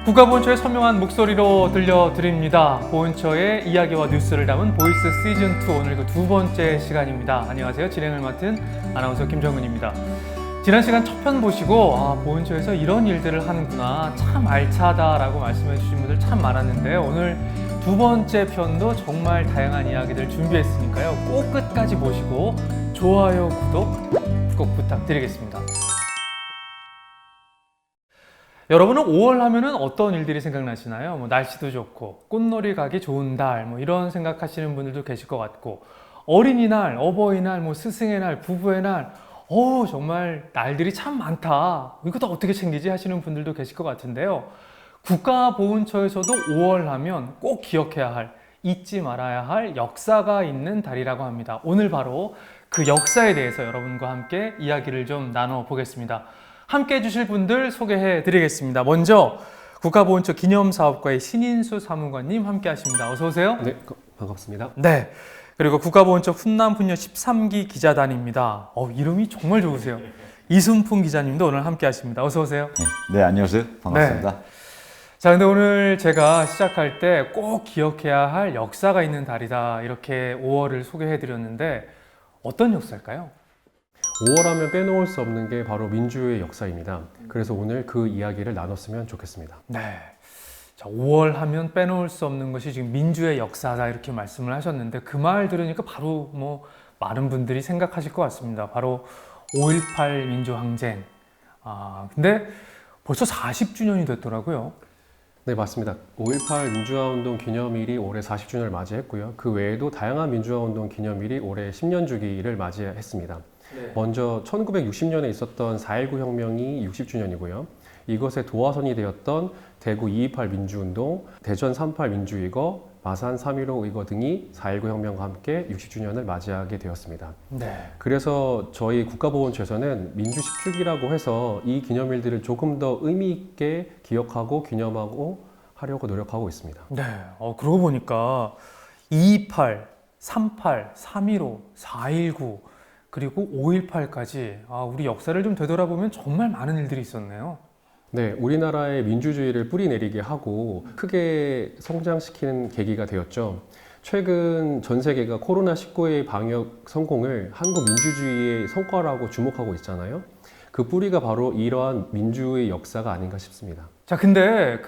국가보훈처의 선명한 목소리로 들려드립니다. 보훈처의 이야기와 뉴스를 담은 보이스 시즌2 오늘 그 두 번째 시간입니다. 안녕하세요. 진행을 맡은 아나운서 김정은입니다. 지난 시간 첫 편 보시고 보훈처에서 이런 일들을 하는구나, 참 알차다라고 말씀해 주신 분들 참 많았는데요. 오늘 두 번째 편도 정말 다양한 이야기들 준비했으니까요. 꼭 끝까지 보시고 좋아요, 구독 꼭 부탁드리겠습니다. 여러분은 5월 하면은 어떤 일들이 생각나시나요? 날씨도 좋고 꽃놀이 가기 좋은 달 이런 생각하시는 분들도 계실 것 같고, 어린이날, 어버이날, 스승의 날, 부부의 날, 정말 날들이 참 많다. 이것도 어떻게 챙기지 하시는 분들도 계실 것 같은데요. 국가보훈처에서도 5월 하면 꼭 기억해야 할, 잊지 말아야 할 역사가 있는 달이라고 합니다. 오늘 바로 그 역사에 대해서 여러분과 함께 이야기를 좀 나눠보겠습니다. 함께 해주실 분들 소개해 드리겠습니다. 먼저 국가보훈처 기념사업과의 신인수 사무관님 함께 하십니다. 어서 오세요. 네, 반갑습니다. 네. 그리고 국가보훈처 훈남 훈녀 13기 기자단입니다. 이름이 정말 좋으세요. 이순풍 기자님도 오늘 함께 하십니다. 어서 오세요. 네, 안녕하세요. 반갑습니다. 네. 자, 근데 오늘 제가 시작할 때 꼭 기억해야 할 역사가 있는 달이다, 이렇게 5월을 소개해 드렸는데 어떤 역사일까요? 5월 하면 빼놓을 수 없는 게 바로 민주의 역사입니다. 그래서 오늘 그 이야기를 나눴으면 좋겠습니다. 네. 자, 5월 하면 빼놓을 수 없는 것이 지금 민주의 역사다, 이렇게 말씀을 하셨는데 그 말 들으니까 바로 많은 분들이 생각하실 것 같습니다. 바로 5.18 민주항쟁. 근데 벌써 40주년이 됐더라고요. 네, 맞습니다. 5.18 민주화운동 기념일이 올해 40주년을 맞이했고요. 그 외에도 다양한 민주화운동 기념일이 올해 10년 주기를 맞이했습니다. 네. 먼저 1960년에 있었던 4.19 혁명이 60주년이고요. 이것의 도화선이 되었던 대구 2.28 민주운동, 대전 3.8 민주의거, 마산 3.15 의거 등이 4.19 혁명과 함께 60주년을 맞이하게 되었습니다. 네. 그래서 저희 국가보훈처에서는 민주 10주기라고 해서 이 기념일들을 조금 더 의미 있게 기억하고 기념하고 하려고 노력하고 있습니다. 네. 그러고 보니까 2.28, 3.8, 3.15, 4.19 그리고 5.18까지 우리 역사를 좀 되돌아보면 정말 많은 일들이 있었네요. 네, 우리나라의 민주주의를 뿌리내리게 하고 크게 성장시키는 계기가 되었죠. 최근 전 세계가 코로나19의 방역 성공을 한국 민주주의의 성과라고 주목하고 있잖아요. 그 뿌리가 바로 이러한 민주의 역사가 아닌가 싶습니다. 자, 근데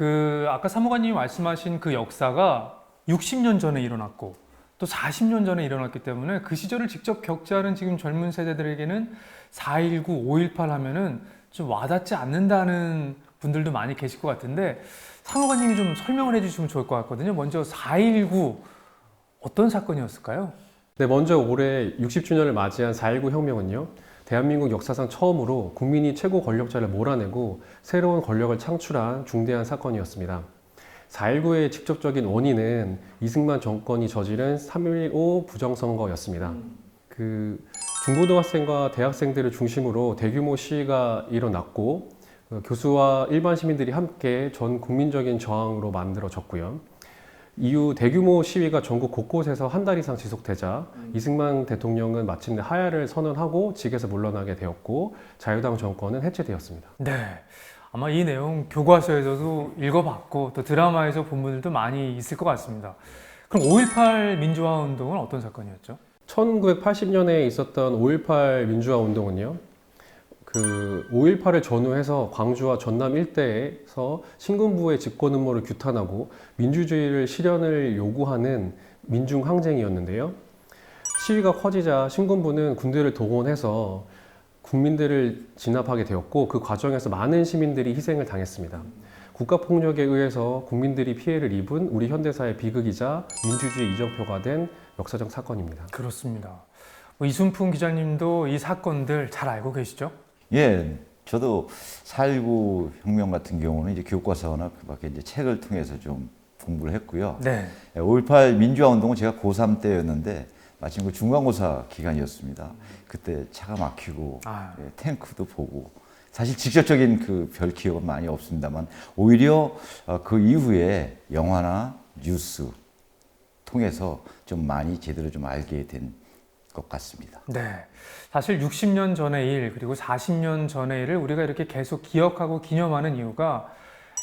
아까 사무관님이 말씀하신 그 역사가 60년 전에 일어났고 또 40년 전에 일어났기 때문에 그 시절을 직접 겪지않은 지금 젊은 세대들에게는 4.19, 5.18 하면은 좀 와닿지 않는다는 분들도 많이 계실 것 같은데 사무관님이 좀 설명을 해주시면 좋을 것 같거든요. 먼저 4.19 어떤 사건이었을까요? 네, 먼저 올해 60주년을 맞이한 4.19 혁명은요, 대한민국 역사상 처음으로 국민이 최고 권력자를 몰아내고 새로운 권력을 창출한 중대한 사건이었습니다. 4.19의 직접적인 원인은 이승만 정권이 저지른 3.15 부정선거였습니다. 중고등학생과 대학생들을 중심으로 대규모 시위가 일어났고 교수와 일반 시민들이 함께 전 국민적인 저항으로 만들어졌고요. 이후 대규모 시위가 전국 곳곳에서 한 달 이상 지속되자 이승만 대통령은 마침내 하야를 선언하고 직에서 물러나게 되었고 자유당 정권은 해체되었습니다. 네. 아마 이 내용 교과서에서도 읽어봤고 또 드라마에서 본 분들도 많이 있을 것 같습니다. 그럼 5.18 민주화 운동은 어떤 사건이었죠? 1980년에 있었던 5.18 민주화 운동은요, 5.18을 전후해서 광주와 전남 일대에서 신군부의 집권 음모를 규탄하고 민주주의를 실현을 요구하는 민중항쟁이었는데요. 시위가 커지자 신군부는 군대를 동원해서 국민들을 진압하게 되었고 그 과정에서 많은 시민들이 희생을 당했습니다. 국가폭력에 의해서 국민들이 피해를 입은 우리 현대사의 비극이자 민주주의 이정표가 된 역사적 사건입니다. 그렇습니다. 이순풍 기자님도 이 사건들 잘 알고 계시죠? 예, 저도 4.19 혁명 같은 경우는 이제 교과서나 그밖에 이제 책을 통해서 좀 공부를 했고요. 네. 5.18 민주화 운동은 제가 고3 때였는데 마침 그 중간고사 기간이었습니다. 그때 차가 막히고 탱크도 보고 사실 직접적인 그 별 기억은 많이 없습니다만 오히려 그 이후에 영화나 뉴스 통해서 좀 많이 제대로 좀 알게 된 것 같습니다. 네. 사실 60년 전의 일 그리고 40년 전의 일을 우리가 이렇게 계속 기억하고 기념하는 이유가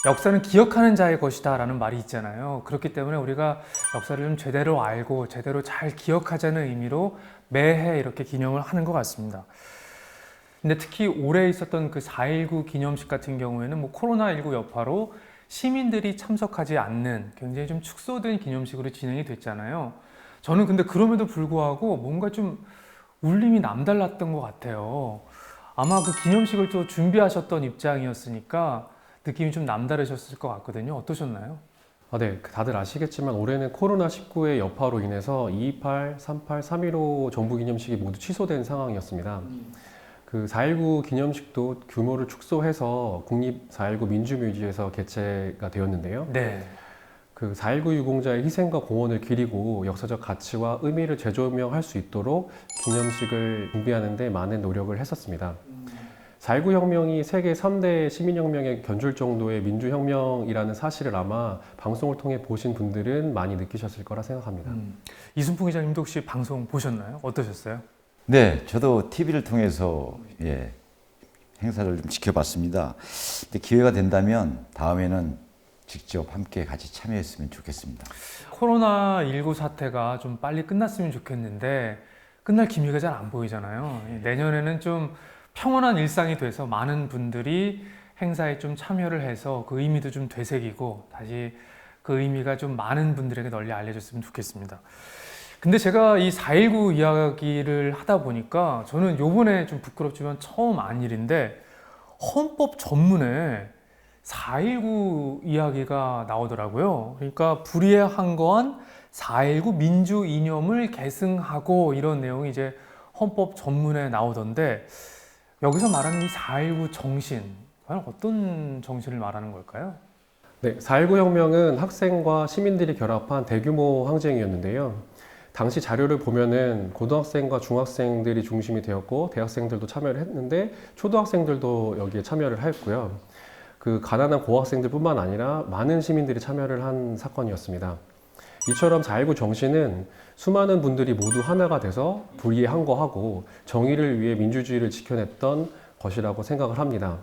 역사는 기억하는 자의 것이다라는 말이 있잖아요. 그렇기 때문에 우리가 역사를 좀 제대로 알고 제대로 잘 기억하자는 의미로 매해 이렇게 기념을 하는 것 같습니다. 근데 특히 올해 있었던 그 4.19 기념식 같은 경우에는 뭐 코로나19 여파로 시민들이 참석하지 않는 굉장히 좀 축소된 기념식으로 진행이 됐잖아요. 저는 근데 그럼에도 불구하고 뭔가 좀 울림이 남달랐던 것 같아요. 아마 그 기념식을 또 준비하셨던 입장이었으니까 느낌이 좀 남다르셨을 것 같거든요. 어떠셨나요? 네, 다들 아시겠지만 올해는 코로나19의 여파로 인해서 2.28, 3.8, 3.15 정부 기념식이 모두 취소된 상황이었습니다. 그 4.19 기념식도 규모를 축소해서 국립 4.19 민주뮤지에서 개최가 되었는데요. 네. 그 4.19 유공자의 희생과 공헌을 기리고 역사적 가치와 의미를 재조명할 수 있도록 기념식을 준비하는 데 많은 노력을 했었습니다. 4.19 혁명이 세계 3대 시민혁명에 견줄 정도의 민주혁명이라는 사실을 아마 방송을 통해 보신 분들은 많이 느끼셨을 거라 생각합니다. 이순풍 기자님도 혹시 방송 보셨나요? 어떠셨어요? 네, 저도 TV를 통해서 행사를 좀 지켜봤습니다. 근데 기회가 된다면 다음에는 직접 함께 같이 참여했으면 좋겠습니다. 코로나19 사태가 좀 빨리 끝났으면 좋겠는데 끝날 기미가 잘 안 보이잖아요. 내년에는 좀 평온한 일상이 돼서 많은 분들이 행사에 좀 참여를 해서 그 의미도 좀 되새기고 다시 그 의미가 좀 많은 분들에게 널리 알려졌으면 좋겠습니다. 근데 제가 이 4.19 이야기를 하다 보니까 저는 요번에 좀 부끄럽지만 처음 안 일인데 헌법 전문에 4.19 이야기가 나오더라고요. 그러니까 불의한 건 4.19 민주 이념을 계승하고 이런 내용이 이제 헌법 전문에 나오던데 여기서 말하는 이 4.19 정신, 과연 어떤 정신을 말하는 걸까요? 네, 4.19 혁명은 학생과 시민들이 결합한 대규모 항쟁이었는데요. 당시 자료를 보면은 고등학생과 중학생들이 중심이 되었고 대학생들도 참여를 했는데 초등학생들도 여기에 참여를 했고요. 그 가난한 고학생들뿐만 아니라 많은 시민들이 참여를 한 사건이었습니다. 이처럼 4.19 정신은 수많은 분들이 모두 하나가 돼서 불의에 항거하고 정의를 위해 민주주의를 지켜냈던 것이라고 생각을 합니다.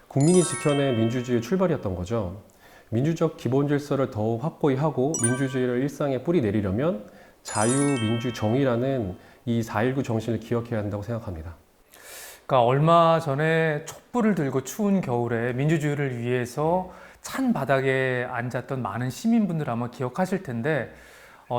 국민이 지켜낸 민주주의의 출발이었던 거죠. 민주적 기본 질서를 더욱 확고히 하고 민주주의를 일상에 뿌리내리려면 자유, 민주, 정의라는 이 4.19 정신을 기억해야 한다고 생각합니다. 그러니까 얼마 전에 촛불을 들고 추운 겨울에 민주주의를 위해서 찬 바닥에 앉았던 많은 시민분들 아마 기억하실 텐데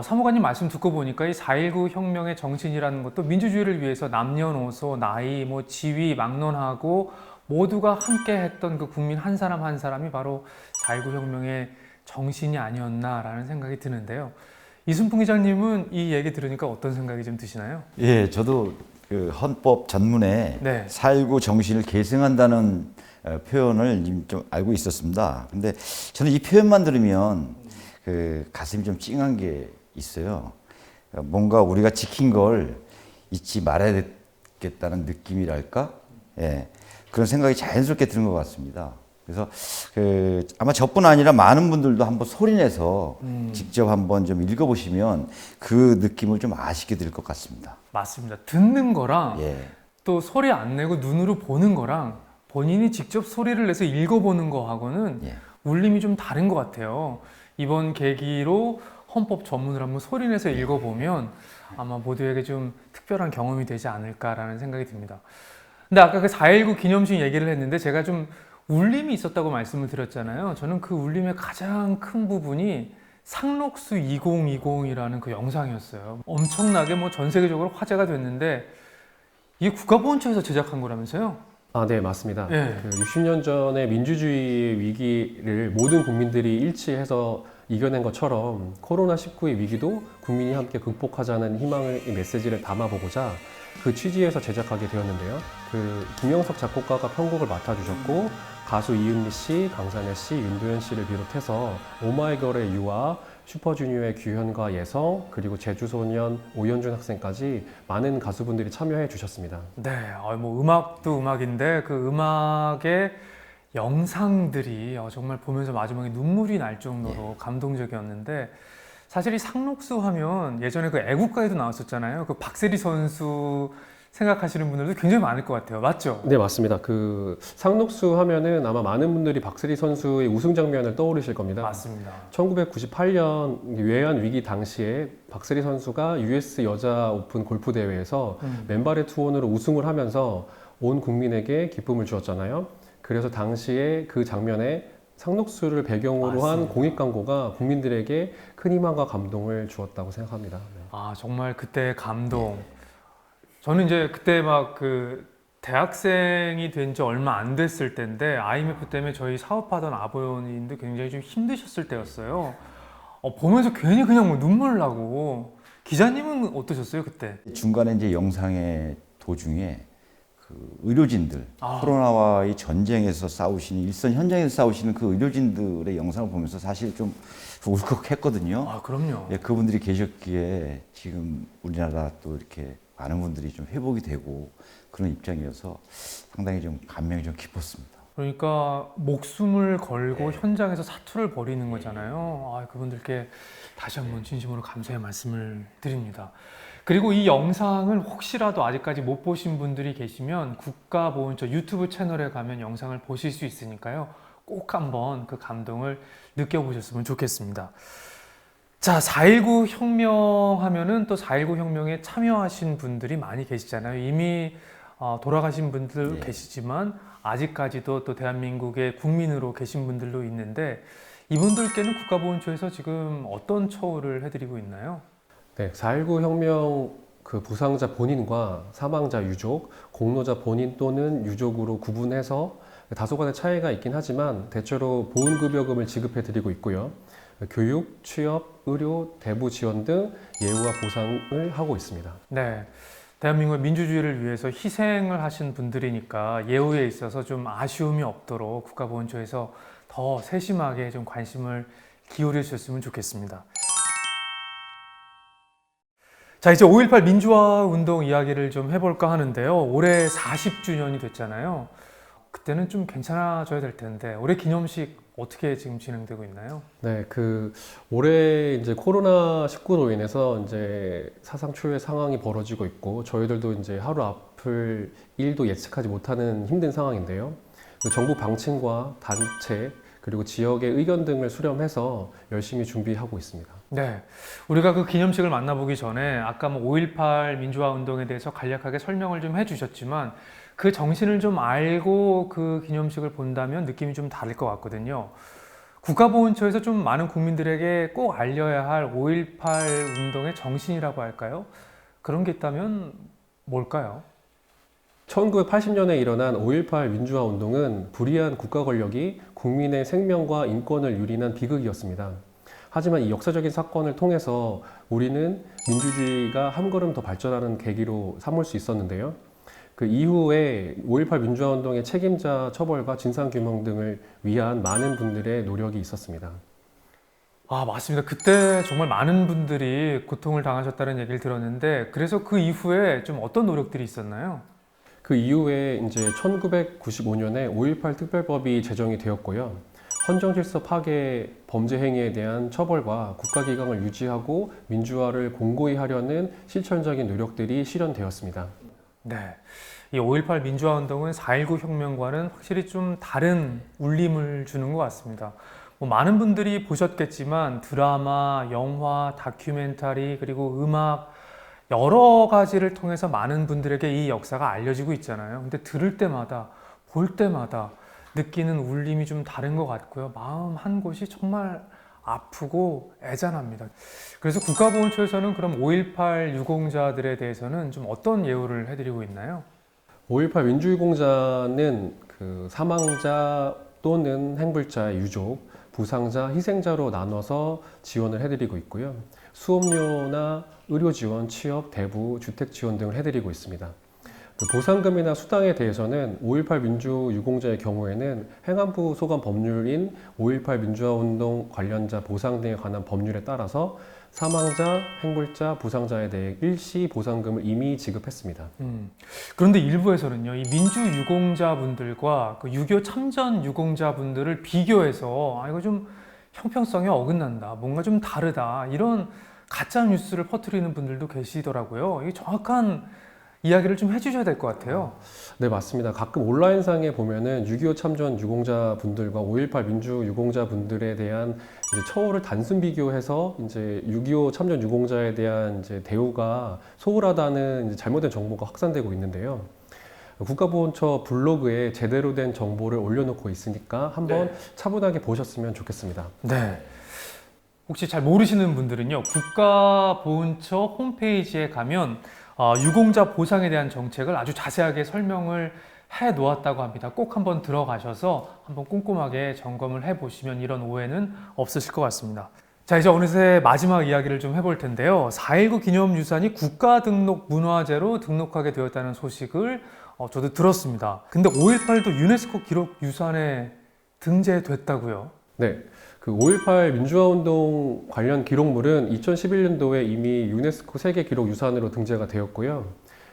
사무관님 말씀 듣고 보니까 이 4.19 혁명의 정신이라는 것도 민주주의를 위해서 남녀노소, 나이, 뭐 지위 막론하고 모두가 함께 했던 그 국민 한 사람 한 사람이 바로 4.19 혁명의 정신이 아니었나라는 생각이 드는데요. 이순풍 기자님은 이 얘기 들으니까 어떤 생각이 좀 드시나요? 예, 저도 그 헌법 전문에 네. 4.19 정신을 계승한다는 표현을 좀 알고 있었습니다. 근데 저는 이 표현만 들으면 그 가슴이 좀 찡한 게 있어요. 뭔가 우리가 지킨 걸 잊지 말아야 되겠다는 느낌이랄까? 예, 그런 생각이 자연스럽게 드는 것 같습니다. 그래서 아마 저뿐 아니라 많은 분들도 한번 소리내서 직접 한번 좀 읽어보시면 그 느낌을 좀 아시게 될 것 같습니다. 맞습니다. 듣는 거랑 예. 또 소리 안 내고 눈으로 보는 거랑 본인이 직접 소리를 내서 읽어보는 거하고는 울림이 좀 다른 것 같아요. 이번 계기로 헌법 전문을 한번 소리내서 읽어보면 아마 모두에게 좀 특별한 경험이 되지 않을까라는 생각이 듭니다. 근데 아까 그 4.19 기념식 얘기를 했는데 제가 좀 울림이 있었다고 말씀을 드렸잖아요. 저는 그 울림의 가장 큰 부분이 상록수 2020이라는 그 영상이었어요. 엄청나게 뭐 전 세계적으로 화제가 됐는데 이게 국가보훈처에서 제작한 거라면서요? 아, 네, 맞습니다. 네. 60년 전에 민주주의 위기를 모든 국민들이 일치해서 이겨낸 것처럼 코로나19의 위기도 국민이 함께 극복하자는 희망의 메시지를 담아보고자 그 취지에서 제작하게 되었는데요. 김영석 작곡가가 편곡을 맡아주셨고 가수 이은미 씨, 강산혜 씨, 윤도현 씨를 비롯해서 오마이걸의 유아, 슈퍼주니어의 규현과 예성, 그리고 제주소년 오연준 학생까지 많은 가수분들이 참여해 주셨습니다. 네, 뭐 음악도 음악인데 그 음악의 영상들이 정말 보면서 마지막에 눈물이 날 정도로 감동적이었는데 사실 이 상록수 하면 예전에 그 애국가에도 나왔었잖아요. 그 박세리 선수 생각하시는 분들도 굉장히 많을 것 같아요. 맞죠? 네, 맞습니다. 그 상록수 하면은 아마 많은 분들이 박세리 선수의 우승 장면을 떠오르실 겁니다. 맞습니다. 1998년 외환 위기 당시에 박세리 선수가 US 여자 오픈 골프 대회에서 맨발의 투혼으로 우승을 하면서 온 국민에게 기쁨을 주었잖아요. 그래서 당시에 그 장면에 상록수를 배경으로 한 맞습니다. 공익 광고가 국민들에게 큰 희망과 감동을 주었다고 생각합니다. 네. 아, 정말 그때 감동. 저는 이제 그때 막 그 대학생이 된 지 얼마 안 됐을 때인데 IMF 때문에 저희 사업하던 아버님도 굉장히 좀 힘드셨을 때였어요. 보면서 괜히 그냥 뭐 눈물 나고. 기자님은 어떠셨어요, 그때? 중간에 이제 영상의 도중에 그 의료진들, 아. 코로나와의 전쟁에서 싸우시는, 일선 현장에서 싸우시는 그 의료진들의 영상을 보면서 사실 좀 울컥했거든요. 아, 그럼요. 예, 그분들이 계셨기에 지금 우리나라 또 이렇게 많은 분들이 좀 회복이 되고 그런 입장이어서 상당히 좀 감명이 좀 깊었습니다. 그러니까 목숨을 걸고 현장에서 사투를 벌이는 거잖아요. 아, 그분들께 다시 한번 진심으로 감사의 말씀을 드립니다. 그리고 이 영상을 혹시라도 아직까지 못 보신 분들이 계시면 국가보훈처 유튜브 채널에 가면 영상을 보실 수 있으니까요. 꼭 한번 그 감동을 느껴보셨으면 좋겠습니다. 자, 4.19 혁명 하면은 또 4.19 혁명에 참여하신 분들이 많이 계시잖아요. 이미 돌아가신 분들 계시지만 아직까지도 또 대한민국의 국민으로 계신 분들도 있는데 이분들께는 국가보훈처에서 지금 어떤 처우를 해드리고 있나요? 네, 4.19 혁명 그 부상자 본인과 사망자 유족, 공로자 본인 또는 유족으로 구분해서 다소간의 차이가 있긴 하지만 대체로 보훈급여금을 지급해 드리고 있고요. 교육, 취업, 의료, 대부 지원 등 예우와 보상을 하고 있습니다. 네. 대한민국의 민주주의를 위해서 희생을 하신 분들이니까 예우에 있어서 좀 아쉬움이 없도록 국가보훈처에서 더 세심하게 좀 관심을 기울여 주셨으면 좋겠습니다. 자, 이제 5.18 민주화 운동 이야기를 좀 해볼까 하는데요. 올해 40주년이 됐잖아요. 그때는 좀 괜찮아져야 될 텐데 올해 기념식 어떻게 지금 진행되고 있나요? 네, 그 올해 이제 코로나19로 인해서 이제 사상 초유의 상황이 벌어지고 있고 저희들도 이제 하루 앞을 일도 예측하지 못하는 힘든 상황인데요. 그 정부 방침과 단체 그리고 지역의 의견 등을 수렴해서 열심히 준비하고 있습니다. 네, 우리가 그 기념식을 만나보기 전에 아까 뭐 5.18 민주화 운동에 대해서 간략하게 설명을 좀 해주셨지만 그 정신을 좀 알고 그 기념식을 본다면 느낌이 좀 다를 것 같거든요. 국가보훈처에서 좀 많은 국민들에게 꼭 알려야 할 5.18 운동의 정신이라고 할까요? 그런 게 있다면 뭘까요? 1980년에 일어난 5.18 민주화 운동은 불의한 국가 권력이 국민의 생명과 인권을 유린한 비극이었습니다. 하지만 이 역사적인 사건을 통해서 우리는 민주주의가 한 걸음 더 발전하는 계기로 삼을 수 있었는데요. 그 이후에 5.18 민주화 운동의 책임자 처벌과 진상규명 등을 위한 많은 분들의 노력이 있었습니다. 아, 맞습니다. 그때 정말 많은 분들이 고통을 당하셨다는 얘기를 들었는데 그래서 그 이후에 좀 어떤 노력들이 있었나요? 그 이후에 이제 1995년에 5.18 특별법이 제정이 되었고요. 헌정질서 파괴 범죄 행위에 대한 처벌과 국가기강을 유지하고 민주화를 공고히 하려는 실천적인 노력들이 실현되었습니다. 네. 이 5.18 민주화 운동은 4.19 혁명과는 확실히 좀 다른 울림을 주는 것 같습니다. 뭐 많은 분들이 보셨겠지만 드라마, 영화, 다큐멘터리, 그리고 음악 여러 가지를 통해서 많은 분들에게 이 역사가 알려지고 있잖아요. 근데 들을 때마다, 볼 때마다 느끼는 울림이 좀 다른 것 같고요. 마음 한 곳이 정말 아프고 애잔합니다. 그래서 국가보훈처에서는 그럼 5.18 유공자들에 대해서는 좀 어떤 예우를 해드리고 있나요? 5.18 민주유공자는 그 사망자 또는 행불자의 유족, 부상자, 희생자로 나눠서 지원을 해드리고 있고요. 수업료나 의료 지원, 취업, 대부, 주택 지원 등을 해드리고 있습니다. 그 보상금이나 수당에 대해서는 5.18 민주유공자의 경우에는 행안부 소관 법률인 5.18 민주화운동 관련자 보상 등에 관한 법률에 따라서 사망자, 행불자, 부상자에 대해 일시 보상금을 이미 지급했습니다. 그런데 일부에서는요, 이 민주유공자분들과 그 6.25 참전 유공자분들을 비교해서 이거 좀 형평성에 어긋난다, 뭔가 좀 다르다 이런 가짜 뉴스를 퍼뜨리는 분들도 계시더라고요. 이게 정확한 이야기를 좀 해주셔야 될 것 같아요. 네, 맞습니다. 가끔 온라인상에 보면은 6.25 참전 유공자 분들과 5.18 민주 유공자 분들에 대한 이제 처우를 단순 비교해서 이제 6.25 참전 유공자에 대한 이제 대우가 소홀하다는 이제 잘못된 정보가 확산되고 있는데요. 국가보훈처 블로그에 제대로 된 정보를 올려놓고 있으니까 한번 차분하게 보셨으면 좋겠습니다. 네. 혹시 잘 모르시는 분들은요, 국가보훈처 홈페이지에 가면 유공자 보상에 대한 정책을 아주 자세하게 설명을 해 놓았다고 합니다. 꼭 한번 들어가셔서 한번 꼼꼼하게 점검을 해 보시면 이런 오해는 없으실 것 같습니다. 자, 이제 어느새 마지막 이야기를 좀 해볼 텐데요. 4.19 기념유산이 국가등록문화재로 등록하게 되었다는 소식을 저도 들었습니다. 근데 5.18도 유네스코 기록유산에 등재됐다고요? 네. 그 5.18 민주화운동 관련 기록물은 2011년도에 이미 유네스코 세계 기록유산으로 등재가 되었고요.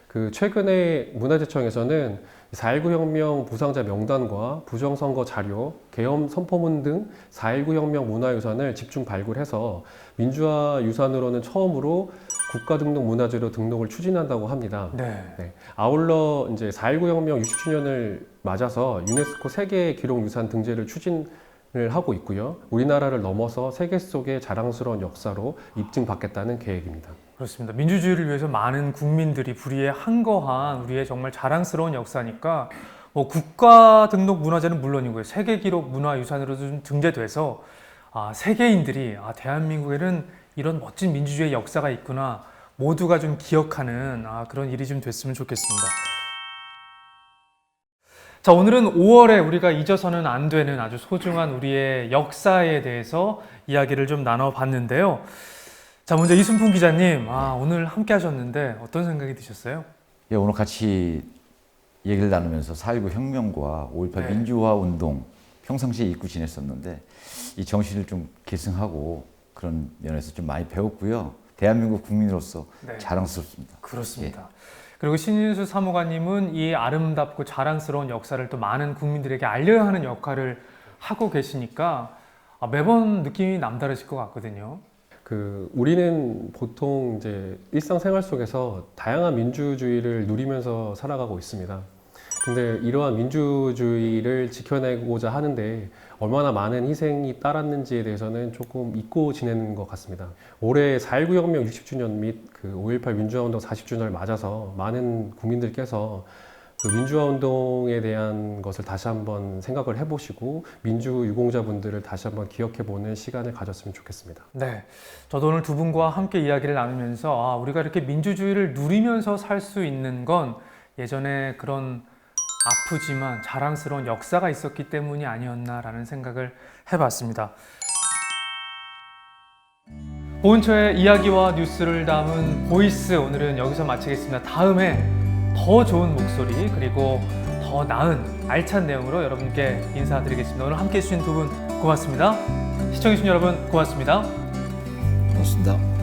그 최근에 문화재청에서는 4.19 혁명 부상자 명단과 부정선거 자료, 계엄 선포문 등 4.19 혁명 문화유산을 집중 발굴해서 민주화 유산으로는 처음으로 국가등록 문화재로 등록을 추진한다고 합니다. 네. 네. 아울러 이제 4.19 혁명 60주년을 맞아서 유네스코 세계 기록유산 등재를 추진을 하고 있고요. 우리나라를 넘어서 세계 속의 자랑스러운 역사로 입증받겠다는 계획입니다. 그렇습니다. 민주주의를 위해서 많은 국민들이 불의에 항거한 우리의 정말 자랑스러운 역사니까 국가 등록 문화재는 물론이고요. 세계 기록 문화유산으로도 좀 등재돼서 세계인들이 대한민국에는 이런 멋진 민주주의의 역사가 있구나 모두가 좀 기억하는 그런 일이 좀 됐으면 좋겠습니다. 자, 오늘은 5월에 우리가 잊어서는 안 되는 아주 소중한 우리의 역사에 대해서 이야기를 좀 나눠봤는데요. 자, 먼저 이순풍 기자님, 오늘 함께 하셨는데 어떤 생각이 드셨어요? 예, 오늘 같이 얘기를 나누면서 4.19 혁명과 5.18 민주화 운동 평상시에 잊고 지냈었는데 이 정신을 좀 계승하고 그런 면에서 좀 많이 배웠고요. 대한민국 국민으로서 자랑스럽습니다. 그렇습니다. 예. 그리고 신인수 사무관님은 이 아름답고 자랑스러운 역사를 또 많은 국민들에게 알려야 하는 역할을 하고 계시니까 매번 느낌이 남다르실 것 같거든요. 우리는 보통 이제 일상생활 속에서 다양한 민주주의를 누리면서 살아가고 있습니다. 근데 이러한 민주주의를 지켜내고자 하는데 얼마나 많은 희생이 따랐는지에 대해서는 조금 잊고 지내는 것 같습니다. 올해 4.19 혁명 60주년 및 5.18 민주화운동 40주년을 맞아서 많은 국민들께서 민주화운동에 대한 것을 다시 한번 생각을 해보시고 민주유공자분들을 다시 한번 기억해보는 시간을 가졌으면 좋겠습니다. 네, 저도 오늘 두 분과 함께 이야기를 나누면서 우리가 이렇게 민주주의를 누리면서 살 수 있는 건 예전에 그런 아프지만 자랑스러운 역사가 있었기 때문이 아니었나라는 생각을 해봤습니다. 보훈처의 이야기와 뉴스를 담은 보이스 오늘은 여기서 마치겠습니다. 다음에 더 좋은 목소리 그리고 더 나은 알찬 내용으로 여러분께 인사드리겠습니다. 오늘 함께해 주신 두 분 고맙습니다. 시청해주신 여러분 고맙습니다. 고맙습니다.